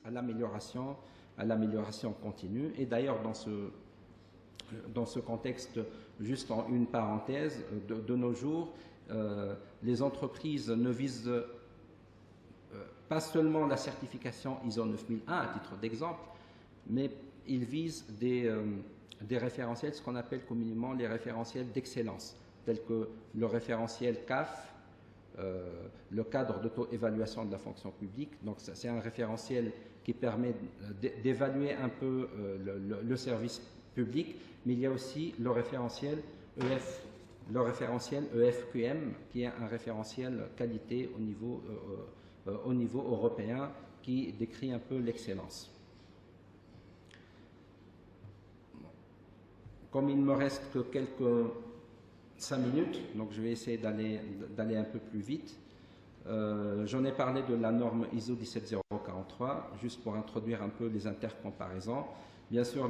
à l'amélioration continue. Et d'ailleurs, dans ce contexte, juste en une parenthèse, de nos jours, les entreprises ne visent pas seulement la certification ISO 9001 à titre d'exemple, mais ils visent des référentiels, ce qu'on appelle communément les référentiels d'excellence, tels que le référentiel CAF, le cadre d'auto-évaluation de la fonction publique. Donc c'est un référentiel qui permet d'évaluer un peu le service public, mais il y a aussi le référentiel EFQM, qui est un référentiel qualité au niveau européen, qui décrit un peu l'excellence. Comme il ne me reste que quelques 5 minutes, donc je vais essayer d'aller un peu plus vite. J'en ai parlé de la norme ISO 17043, juste pour introduire un peu les intercomparaisons. Bien sûr,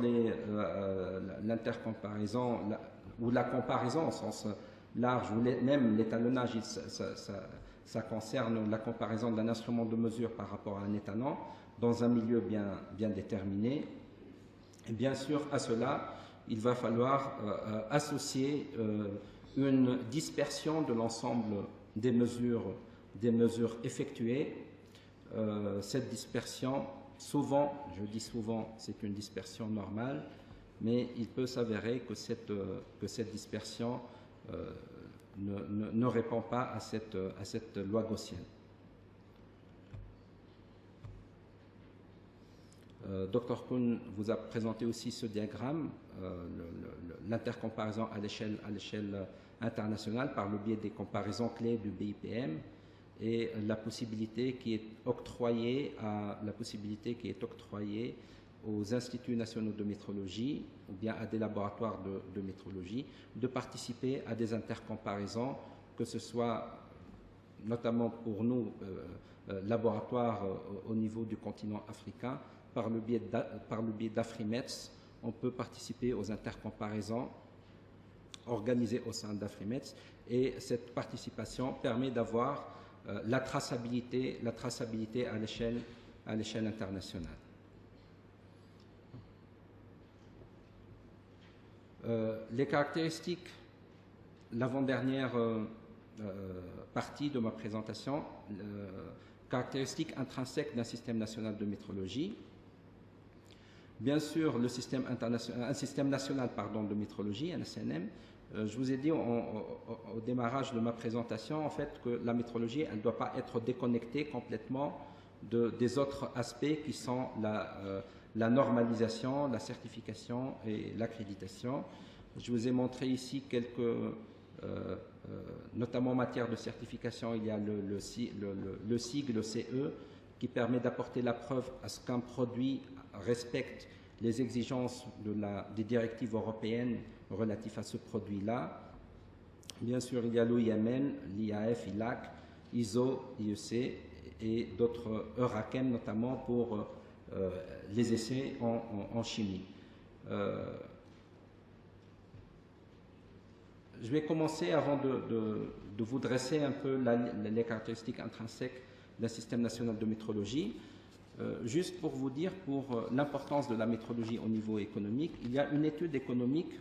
l'intercomparaison ou la comparaison au sens large, ou même l'étalonnage, ça concerne la comparaison d'un instrument de mesure par rapport à un étalon dans un milieu bien déterminé. Et bien sûr, à cela, il va falloir associer une dispersion de l'ensemble des mesures effectuées. Cette dispersion, souvent, je dis souvent, c'est une dispersion normale, mais il peut s'avérer que cette dispersion ne répond pas à cette loi gaussienne. Dr Kuhn vous a présenté aussi ce diagramme, l'intercomparaison à l'échelle internationale par le biais des comparaisons clés du BIPM et la possibilité qui est octroyée aux instituts nationaux de métrologie ou bien à des laboratoires de métrologie de participer à des intercomparaisons, que ce soit notamment pour nous, laboratoires au niveau du continent africain. Par le biais d'Afrimets, on peut participer aux intercomparaisons organisées au sein d'Afrimets, et cette participation permet d'avoir la traçabilité à l'échelle internationale. Les caractéristiques, l'avant-dernière partie de ma présentation, caractéristiques intrinsèques d'un système national de métrologie. Bien sûr, un système national de métrologie, un SNM. Je vous ai dit au démarrage de ma présentation, en fait, que la métrologie, elle ne doit pas être déconnectée complètement des autres aspects qui sont la normalisation, la certification et l'accréditation. Je vous ai montré ici notamment en matière de certification, il y a le sigle CE qui permet d'apporter la preuve à ce qu'un produit respecte les exigences des directives européennes relatives à ce produit-là. Bien sûr, il y a l'OIMN, l'IAF, ILAC, ISO, IEC et d'autres EURACHEM, notamment pour les essais en chimie. Je vais commencer, avant de vous dresser un peu les caractéristiques intrinsèques d'un système national de métrologie, juste pour vous dire, pour l'importance de la métrologie au niveau économique, il y a une étude économique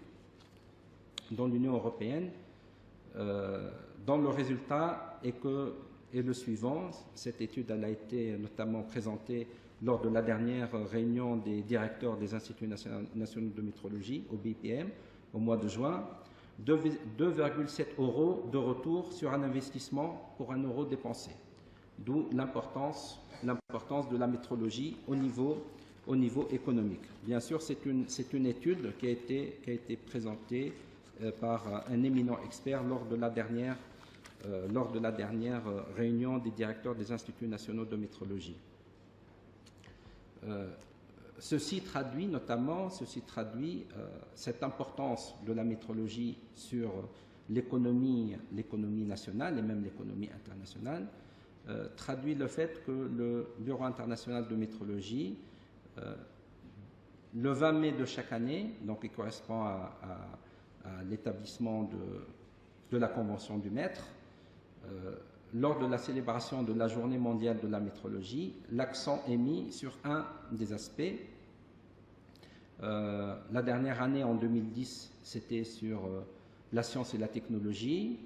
dans l'Union européenne dont le résultat est le suivant. Cette étude elle a été notamment présentée lors de la dernière réunion des directeurs des instituts nationaux de métrologie au BIPM au mois de juin. 2,7 € de retour sur un investissement pour 1 € dépensé. D'où l'importance de la métrologie au niveau économique. Bien sûr, c'est une étude qui a été présentée par un éminent expert lors de la dernière réunion des directeurs des instituts nationaux de métrologie. Ceci traduit cette importance de la métrologie sur l'économie nationale et même l'économie internationale, traduit le fait que le Bureau international de métrologie, le 20 mai de chaque année, donc il correspond à l'établissement de la Convention du maître, lors de la célébration de la Journée mondiale de la métrologie, l'accent est mis sur un des aspects. La dernière année, en 2010, c'était sur la science et la technologie.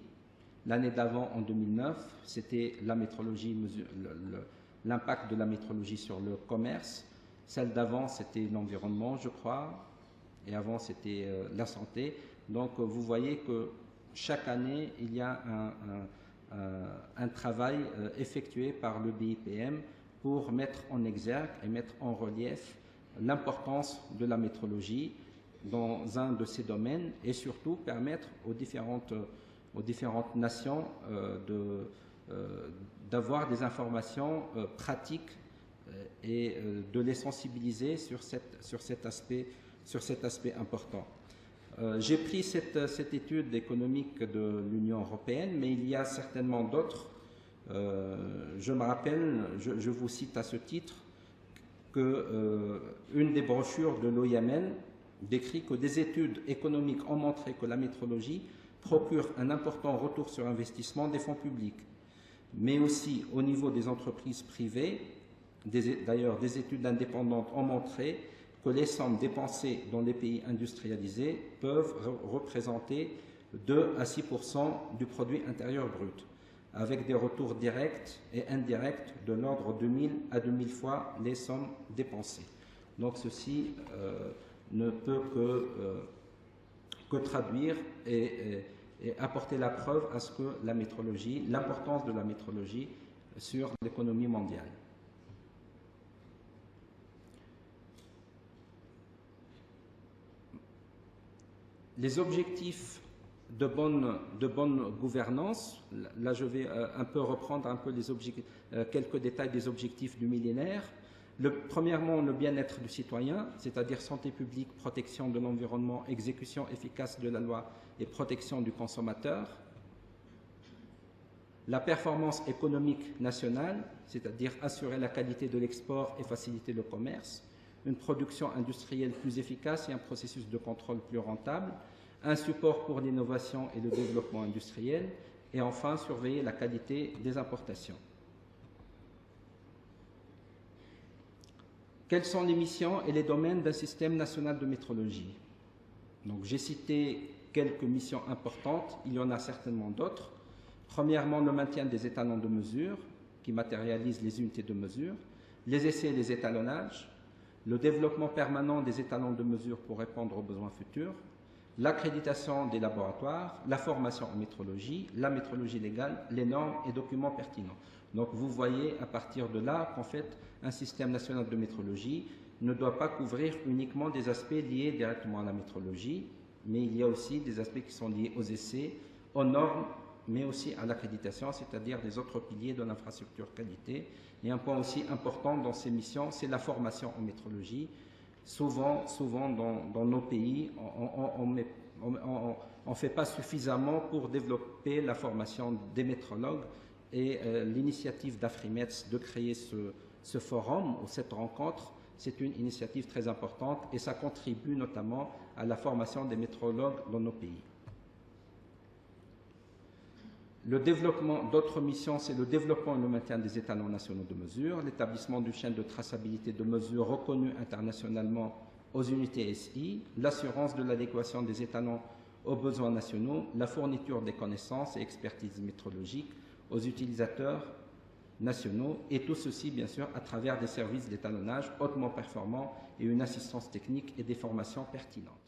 L'année d'avant, en 2009, c'était la métrologie, l'impact de la métrologie sur le commerce. Celle d'avant, c'était l'environnement, je crois. Et avant, c'était la santé. Donc, vous voyez que chaque année, il y a un travail effectué par le BIPM pour mettre en exergue et mettre en relief l'importance de la métrologie dans un de ces domaines et surtout permettre aux différentes nations d'avoir des informations pratiques et de les sensibiliser sur cet aspect important. J'ai pris cette étude économique de l'Union européenne, mais il y a certainement d'autres. Je me rappelle, je vous cite à ce titre, qu'une des brochures de l'OIMN décrit que des études économiques ont montré que la métrologie procure un important retour sur investissement des fonds publics, mais aussi au niveau des entreprises privées. D'ailleurs, des études indépendantes ont montré que les sommes dépensées dans les pays industrialisés peuvent représenter 2 à 6% du produit intérieur brut, avec des retours directs et indirects de l'ordre de 1000 à 2000 fois les sommes dépensées. Donc ceci ne peut que traduire et apporter la preuve à ce que la métrologie, l'importance de la métrologie sur l'économie mondiale. Les objectifs de bonne gouvernance, là je vais un peu reprendre quelques détails des objectifs du millénaire. Premièrement, le bien-être du citoyen, c'est-à-dire santé publique, protection de l'environnement, exécution efficace de la loi et protection du consommateur. La performance économique nationale, c'est-à-dire assurer la qualité de l'export et faciliter le commerce. Une production industrielle plus efficace et un processus de contrôle plus rentable, un support pour l'innovation et le développement industriel, et enfin surveiller la qualité des importations. Quelles sont les missions et les domaines d'un système national de métrologie? Donc, j'ai cité quelques missions importantes, il y en a certainement d'autres. Premièrement, le maintien des étalons de mesure qui matérialisent les unités de mesure, les essais et les étalonnages, le développement permanent des étalons de mesure pour répondre aux besoins futurs, l'accréditation des laboratoires, la formation en métrologie, la métrologie légale, les normes et documents pertinents. Donc vous voyez à partir de là qu'en fait un système national de métrologie ne doit pas couvrir uniquement des aspects liés directement à la métrologie, mais il y a aussi des aspects qui sont liés aux essais, aux normes, mais aussi à l'accréditation, c'est-à-dire des autres piliers de l'infrastructure qualité. Et un point aussi important dans ces missions, c'est la formation en métrologie. Souvent dans nos pays, on ne fait pas suffisamment pour développer la formation des métrologues et l'initiative d'Afrimetz de créer ce forum ou cette rencontre, c'est une initiative très importante et ça contribue notamment à la formation des métrologues dans nos pays. Le développement d'autres missions, c'est le développement et le maintien des étalons nationaux de mesure, l'établissement d'une chaîne de traçabilité de mesure reconnue internationalement aux unités SI, l'assurance de l'adéquation des étalons aux besoins nationaux, la fourniture des connaissances et expertises métrologiques aux utilisateurs nationaux, et tout ceci, bien sûr, à travers des services d'étalonnage hautement performants et une assistance technique et des formations pertinentes.